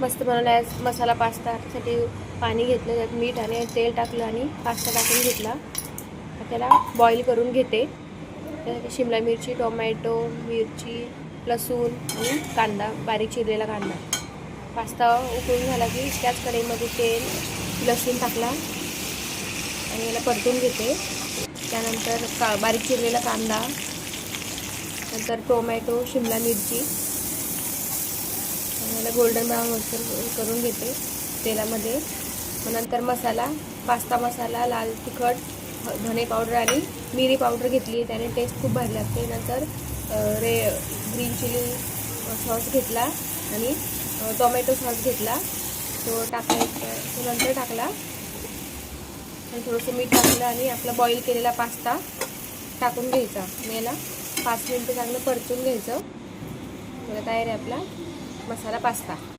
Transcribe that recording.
मस्त बनवला मसाला पास्तासाठी पाणी घेतलं, त्यात मीठ आणि तेल टाकलं आणि पास्ता टाकून घेतला. त्याला बॉईल करून घेते. त्यासाठी शिमला मिरची, टोमॅटो, मिरची, लसूण आणि कांदा, बारीक चिरलेला कांदा. पास्ता उकळून झाला की त्याच कढईमध्ये तेल, लसूण टाकला आणि याला परतून घेते. त्यानंतर बारीक चिरलेला कांदा, नंतर टोमॅटो, शिमला मिरची आणि याला गोल्डन ब्राऊन करून घेते तेलामध्ये. मग नंतर मसाला, पास्ता मसाला, लाल तिखट, धने पावडर आणि मिरी पावडर घेतली, त्याने टेस्ट खूप भारी लागते. नंतर ग्रीन चिली सॉस घेतला आणि टोमॅटो सॉस घेतला, तो नंतर टाकला आणि थोडंसं मीठ टाकलं आणि आपला बॉईल केलेला पास्ता टाकून घ्यायचा. आणि याला 5 मिनिटं चांगलं परतून घ्यायचं. तयार आहे आपला मसाला पास्ता.